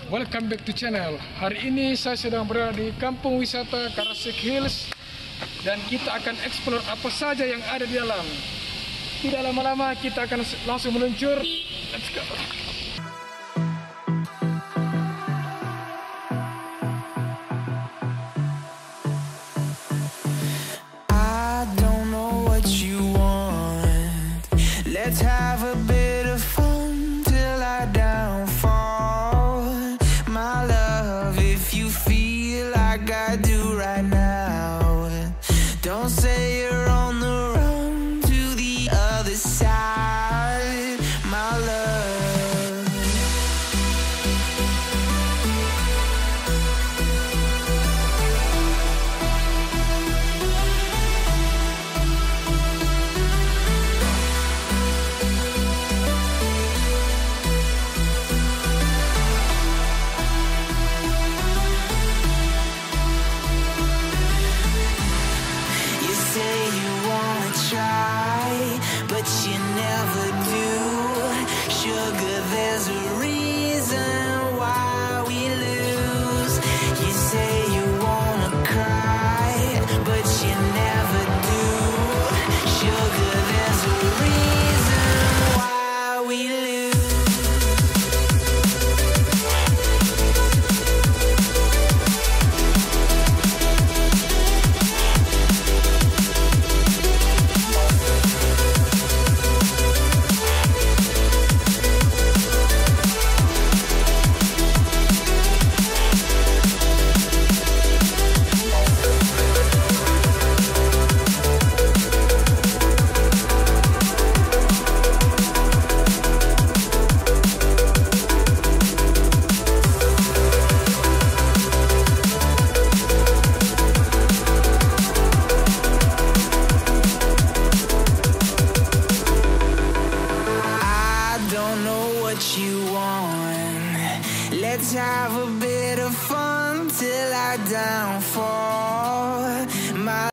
Welcome back to channel. Hari ini saya sedang berada di kampung wisata Karasik Hills dan kita akan eksplor apa saja yang ada di dalam. Tidak lama-lama kita akan langsung meluncur. Let's go. I don't know what you want. Let's have a bit of fun till I downfall. My love, if you feel like I do right now, don't say you're on the run to the other side, my love. You say you wanna try, but you never do. Sugar, there's a reason why we lose. You say you wanna cry, but you never do. Sugar, there's a reason why we lose. I don't know what you want. Let's have a bit of fun till I downfall. My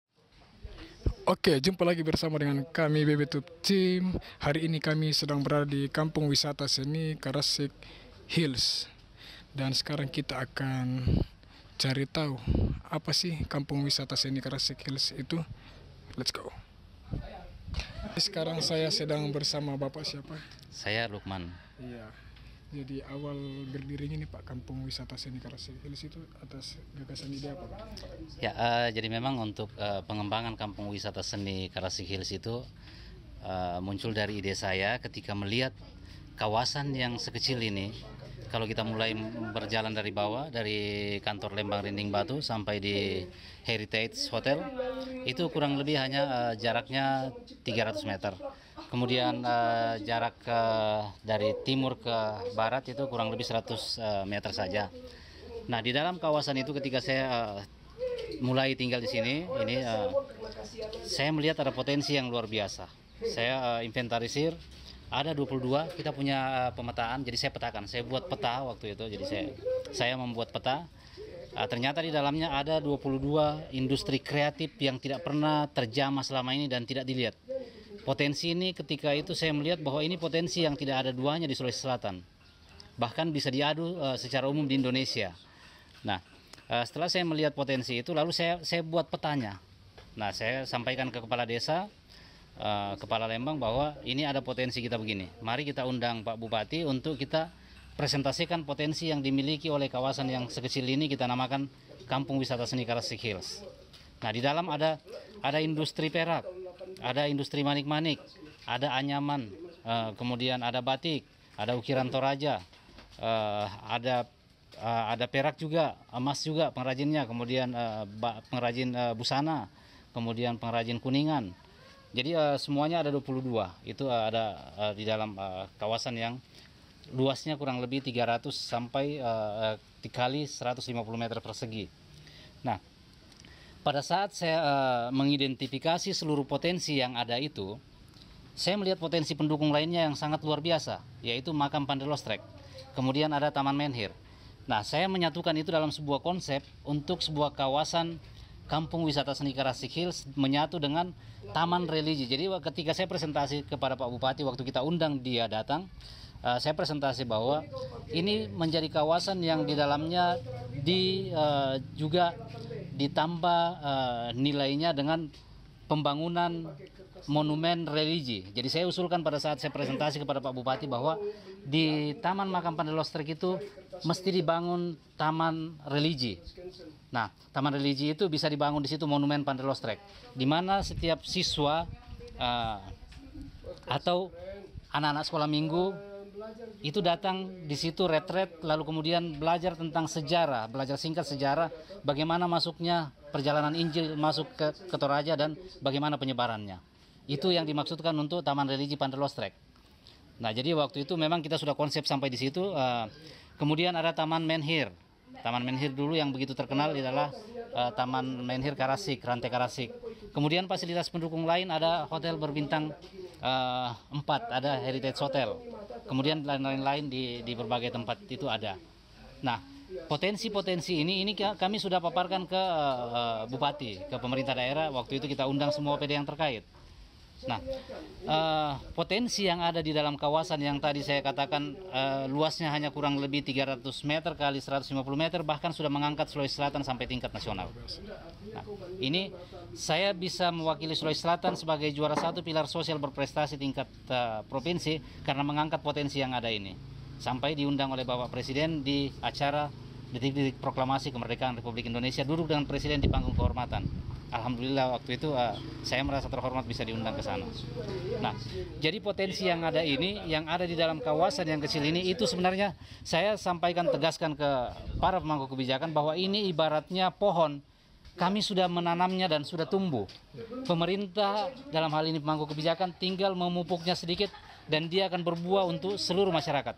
Oke, jumpa lagi bersama dengan kami BBTube Team. Hari ini kami sedang berada di kampung wisata seni Karasik Hills. Dan sekarang kita akan cari tahu apa sih kampung wisata seni Karasik Hills itu. Let's go. Sekarang saya sedang bersama Bapak siapa? Saya Lukman. Iya. Jadi awal berdirinya nih Pak kampung wisata seni Karasik Hills itu atas gagasan ide apa Pak? Ya, jadi memang untuk pengembangan kampung wisata seni Karasik Hills itu muncul dari ide saya ketika melihat kawasan yang sekecil ini. Kalau kita mulai berjalan dari bawah, dari kantor Lembang Rinding Batu sampai di Heritage Hotel, itu kurang lebih hanya jaraknya 300 meter. Kemudian jarak dari timur ke barat itu kurang lebih 100 meter saja. Nah, di dalam kawasan itu ketika saya mulai tinggal di sini, saya melihat ada potensi yang luar biasa. Saya inventarisir, ada 22, kita punya pemetaan, jadi saya petakan. Saya buat peta waktu itu, jadi saya membuat peta. Ternyata di dalamnya ada 22 industri kreatif yang tidak pernah terjamah selama ini dan tidak dilihat. Potensi ini ketika itu saya melihat bahwa ini potensi yang tidak ada duanya di Sulawesi Selatan. Bahkan bisa diadu secara umum di Indonesia. Nah, setelah saya melihat potensi itu, lalu saya buat petanya. Nah, saya sampaikan ke kepala desa, kepala Lembang bahwa ini ada potensi kita begini. Mari kita undang Pak Bupati untuk kita presentasikan potensi yang dimiliki oleh kawasan yang sekecil ini, kita namakan Kampung Wisata Seni Karasik Hills. Nah, di dalam ada industri perak, ada industri manik-manik, ada anyaman, kemudian ada batik, ada ukiran Toraja, ada perak juga, emas juga pengrajinnya, kemudian pengrajin busana, kemudian pengrajin kuningan. Jadi semuanya ada 22. Itu ada di dalam kawasan yang luasnya kurang lebih 300 sampai dikali 150 meter persegi. Nah, pada saat saya mengidentifikasi seluruh potensi yang ada itu, saya melihat potensi pendukung lainnya yang sangat luar biasa, yaitu makam Pandelostrek. Kemudian ada Taman Menhir. Nah, saya menyatukan itu dalam sebuah konsep untuk sebuah kawasan Kampung Wisata Seni Karasik Hills menyatu dengan Taman Religi. Jadi ketika saya presentasi kepada Pak Bupati, waktu kita undang dia datang, saya presentasi bahwa ini menjadi kawasan yang di dalamnya juga ditambah nilainya dengan pembangunan monumen religi. Jadi saya usulkan pada saat saya presentasi kepada Pak Bupati bahwa di Taman Makam Pandai Lostrek itu mesti dibangun taman religi. Nah, taman religi itu bisa dibangun di situ monumen Pandai Lostrek, di mana setiap siswa atau anak-anak sekolah minggu itu datang di situ retret, lalu kemudian belajar tentang sejarah, belajar singkat sejarah, bagaimana masuknya perjalanan Injil masuk ke Toraja dan bagaimana penyebarannya. Itu yang dimaksudkan untuk Taman Religi Pandai Lostrek. Nah, jadi waktu itu memang kita sudah konsep sampai di situ. Kemudian ada Taman Menhir. Taman Menhir dulu yang begitu terkenal adalah Taman Menhir Karasik, Rantai Karasik. Kemudian fasilitas pendukung lain ada hotel berbintang 4, ada Heritage Hotel. Kemudian lain-lain di berbagai tempat itu ada. Nah, potensi-potensi ini kami sudah paparkan ke Bupati, ke pemerintah daerah. Waktu itu kita undang semua OPD yang terkait. Nah, potensi yang ada di dalam kawasan yang tadi saya katakan luasnya hanya kurang lebih 300 meter kali 150 meter, bahkan sudah mengangkat Sulawesi Selatan sampai tingkat nasional. Nah, ini saya bisa mewakili Sulawesi Selatan sebagai juara 1 pilar sosial berprestasi tingkat provinsi karena mengangkat potensi yang ada ini. Sampai diundang oleh Bapak Presiden di acara detik-detik proklamasi kemerdekaan Republik Indonesia, duduk dengan Presiden di panggung kehormatan. Alhamdulillah waktu itu saya merasa terhormat bisa diundang ke sana. Nah, jadi potensi yang ada ini, yang ada di dalam kawasan yang kecil ini, itu sebenarnya saya sampaikan, tegaskan ke para pemangku kebijakan bahwa ini ibaratnya pohon. Kami sudah menanamnya dan sudah tumbuh. Pemerintah dalam hal ini pemangku kebijakan tinggal memupuknya sedikit dan dia akan berbuah untuk seluruh masyarakat.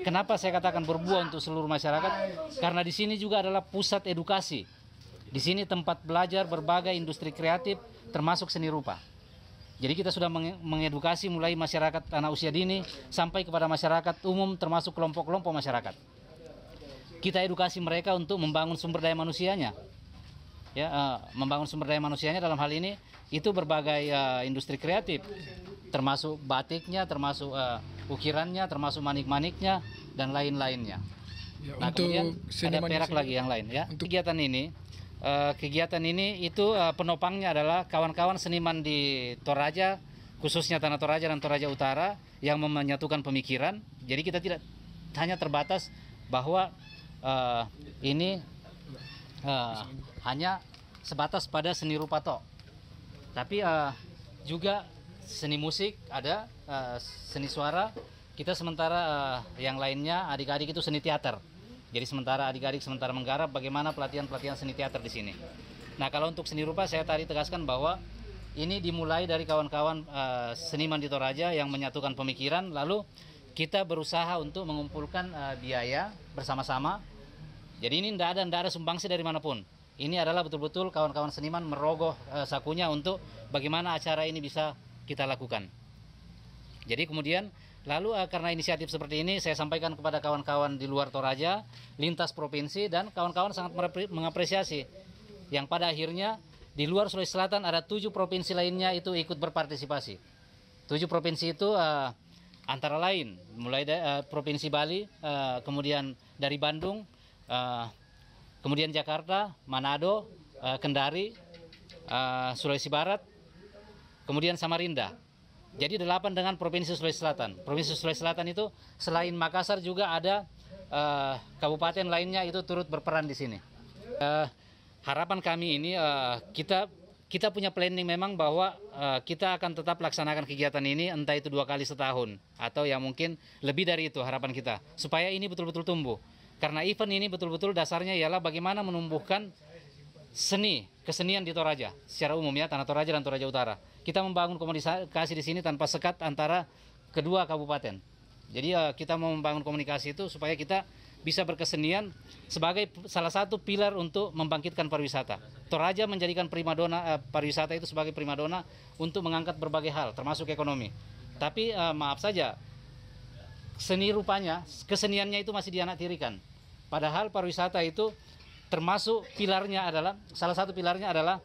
Kenapa saya katakan berbuah untuk seluruh masyarakat? Karena di sini juga adalah pusat edukasi. Di sini tempat belajar berbagai industri kreatif termasuk seni rupa. Jadi kita sudah mengedukasi mulai masyarakat anak usia dini sampai kepada masyarakat umum termasuk kelompok-kelompok masyarakat. Kita edukasi mereka untuk membangun sumber daya manusianya. Ya, membangun sumber daya manusianya dalam hal ini itu berbagai industri kreatif, termasuk batiknya, termasuk ukirannya, termasuk manik-maniknya dan lain-lainnya. Ya, nah, kemudian ada perak lagi yang lain ya. Untuk kegiatan ini itu penopangnya adalah kawan-kawan seniman di Toraja, khususnya Tanah Toraja dan Toraja Utara yang menyatukan pemikiran. Jadi kita tidak hanya terbatas bahwa ini hanya sebatas pada seni rupa tok, tapi juga seni musik ada, seni suara. Kita sementara yang lainnya adik-adik itu seni teater. Jadi sementara adik-adik sementara menggarap bagaimana pelatihan seni teater di sini. Nah, kalau untuk seni rupa saya tadi tegaskan bahwa ini dimulai dari kawan-kawan seniman di Toraja yang menyatukan pemikiran, lalu kita berusaha untuk mengumpulkan biaya bersama-sama. Jadi ini tidak ada sumbangsi dari manapun. Ini adalah betul-betul kawan-kawan seniman merogoh sakunya untuk bagaimana acara ini bisa kita lakukan. Jadi kemudian lalu karena inisiatif seperti ini saya sampaikan kepada kawan-kawan di luar Toraja, lintas provinsi, dan kawan-kawan sangat mengapresiasi. Yang pada akhirnya di luar Sulawesi Selatan ada 7 provinsi lainnya itu ikut berpartisipasi. 7 provinsi itu antara lain mulai dari Provinsi Bali, kemudian dari Bandung, kemudian Jakarta, Manado, Kendari, Sulawesi Barat, kemudian Samarinda. Jadi 8 dengan Provinsi Sulawesi Selatan. Provinsi Sulawesi Selatan itu selain Makassar juga ada kabupaten lainnya itu turut berperan di sini. Harapan kami ini kita punya planning memang bahwa kita akan tetap laksanakan kegiatan ini entah itu 2 kali setahun atau yang mungkin lebih dari itu harapan kita supaya ini betul-betul tumbuh. Karena event ini betul-betul dasarnya ialah bagaimana menumbuhkan kesenian di Toraja secara umum ya, Tanah Toraja dan Toraja Utara. Kita membangun komunikasi di sini tanpa sekat antara kedua kabupaten. Jadi kita mau membangun komunikasi itu supaya kita bisa berkesenian sebagai salah satu pilar untuk membangkitkan pariwisata. Toraja menjadikan primadona pariwisata itu sebagai primadona untuk mengangkat berbagai hal termasuk ekonomi. Tapi maaf saja, seni rupanya, keseniannya itu masih dianaktirikan. Padahal pariwisata itu termasuk pilarnya adalah, salah satu pilarnya adalah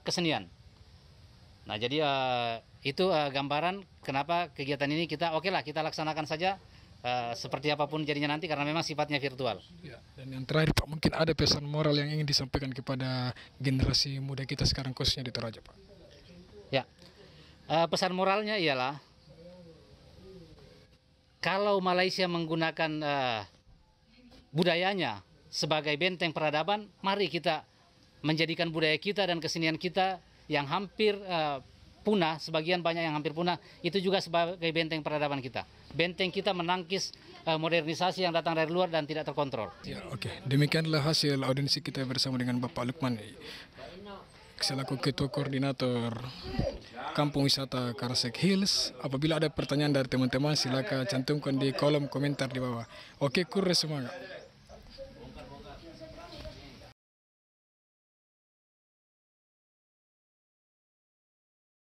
kesenian. Nah, jadi itu gambaran kenapa kegiatan ini kita kita laksanakan saja seperti apapun jadinya nanti karena memang sifatnya virtual. Ya, dan yang terakhir Pak, mungkin ada pesan moral yang ingin disampaikan kepada generasi muda kita sekarang khususnya di Toraja Pak. Ya, pesan moralnya ialah kalau Malaysia menggunakan budayanya sebagai benteng peradaban, mari kita menjadikan budaya kita dan kesenian kita yang hampir punah, sebagian banyak yang hampir punah, itu juga sebagai benteng peradaban kita. Benteng kita menangkis modernisasi yang datang dari luar dan tidak terkontrol. Ya, oke. Demikianlah hasil audiensi kita bersama dengan Bapak Lukman selaku Ketua Koordinator Kampung Wisata Karasek Hills. Apabila ada pertanyaan dari teman-teman, silakan cantumkan di kolom komentar di bawah. Oke, Kure semangat.